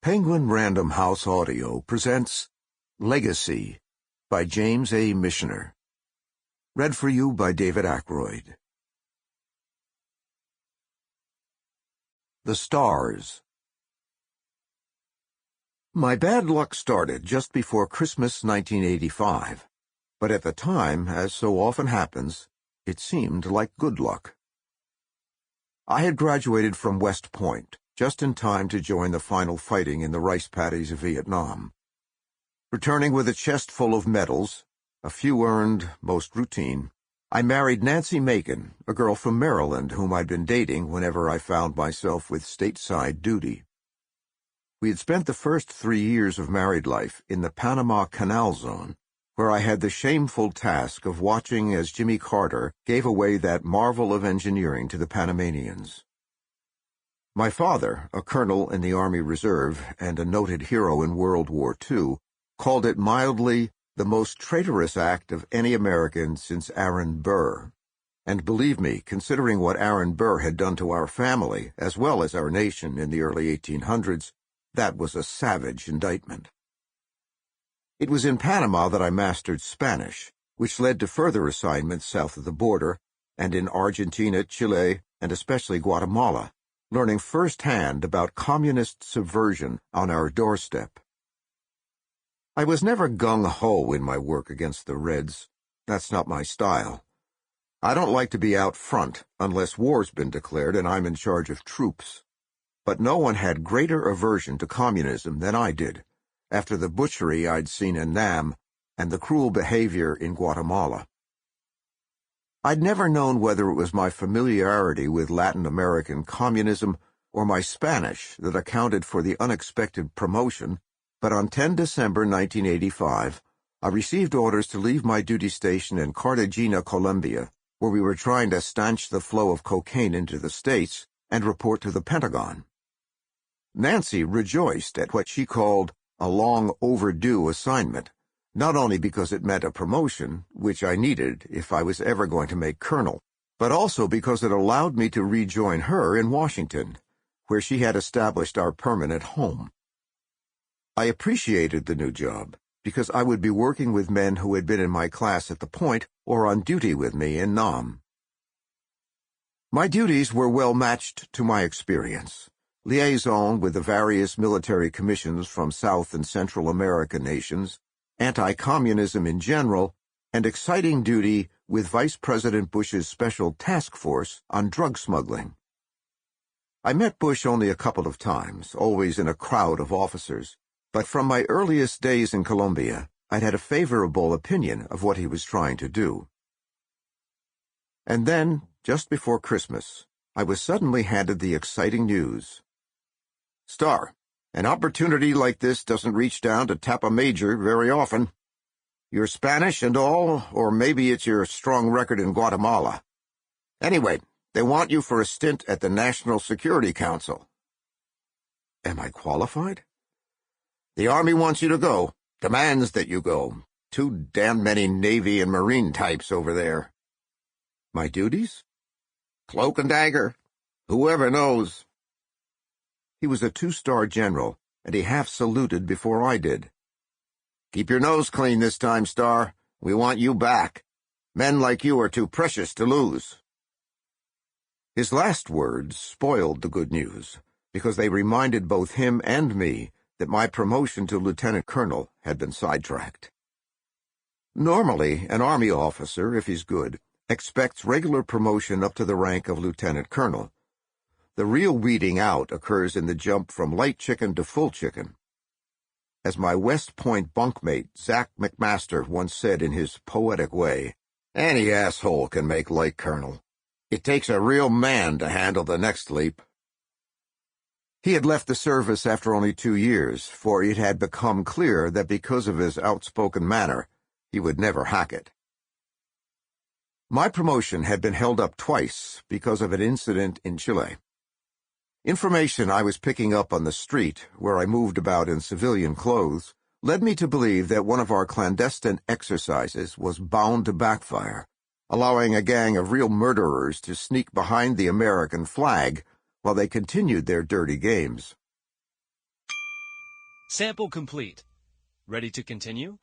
Penguin Random House Audio presents Legacy by James A. Michener. Read for you by David Ackroyd. The Stars. My bad luck started just before Christmas 1985, but at the time, as so often happens, it seemed like good luck. I had graduated from West Point, just in time to join the final fighting in the rice paddies of Vietnam. Returning with a chest full of medals, a few earned, most routine, I married Nancy Macon, a girl from Maryland whom I'd been dating whenever I found myself with stateside duty. We had spent the first 3 years of married life in the Panama Canal Zone, where I had the shameful task of watching as Jimmy Carter gave away that marvel of engineering to the Panamanians. My father, a colonel in the Army Reserve and a noted hero in World War II, called it mildly the most traitorous act of any American since Aaron Burr. And believe me, considering what Aaron Burr had done to our family, as well as our nation in the early 1800s, that was a savage indictment. It was in Panama that I mastered Spanish, which led to further assignments south of the border, and in Argentina, Chile, and especially Guatemala, learning firsthand about communist subversion on our doorstep. I was never gung-ho in my work against the Reds. That's not my style. I don't like to be out front unless war's been declared and I'm in charge of troops. But no one had greater aversion to communism than I did, after the butchery I'd seen in Nam and the cruel behavior in Guatemala. I'd never known whether it was my familiarity with Latin American communism or my Spanish that accounted for the unexpected promotion, but on 10 December 1985, I received orders to leave my duty station in Cartagena, Colombia, where we were trying to stanch the flow of cocaine into the States, and report to the Pentagon. Nancy rejoiced at what she called a long overdue assignment, not only because it meant a promotion, which I needed if I was ever going to make colonel, but also because it allowed me to rejoin her in Washington, where she had established our permanent home. I appreciated the new job because I would be working with men who had been in my class at the Point or on duty with me in Nam. My duties were well matched to my experience. Liaison with the various military commissions from South and Central American nations, anti-communism in general, and exciting duty with Vice President Bush's special task force on drug smuggling. I met Bush only a couple of times, always in a crowd of officers, but from my earliest days in Colombia, I'd had a favorable opinion of what he was trying to do. And then, just before Christmas, I was suddenly handed the exciting news. Starr, an opportunity like this doesn't reach down to tap a major very often. You're Spanish and all, or maybe it's your strong record in Guatemala. Anyway, they want you for a stint at the National Security Council. Am I qualified? The Army wants you to go, demands that you go. Too damn many Navy and Marine types over there. My duties? Cloak and dagger. Whoever knows. He was a 2-star general, and he half saluted before I did. Keep your nose clean this time, Starr. We want you back. Men like you are too precious to lose. His last words spoiled the good news, because they reminded both him and me that my promotion to lieutenant colonel had been sidetracked. Normally, an Army officer, if he's good, expects regular promotion up to the rank of lieutenant colonel. The real weeding out occurs in the jump from light chicken to full chicken. As my West Point bunkmate, Zach McMaster, once said in his poetic way, any asshole can make light colonel. It takes a real man to handle the next leap. He had left the service after only 2 years, for it had become clear that because of his outspoken manner, he would never hack it. My promotion had been held up twice because of an incident in Chile. Information I was picking up on the street, where I moved about in civilian clothes, led me to believe that one of our clandestine exercises was bound to backfire, allowing a gang of real murderers to sneak behind the American flag while they continued their dirty games. Sample complete. Ready to continue?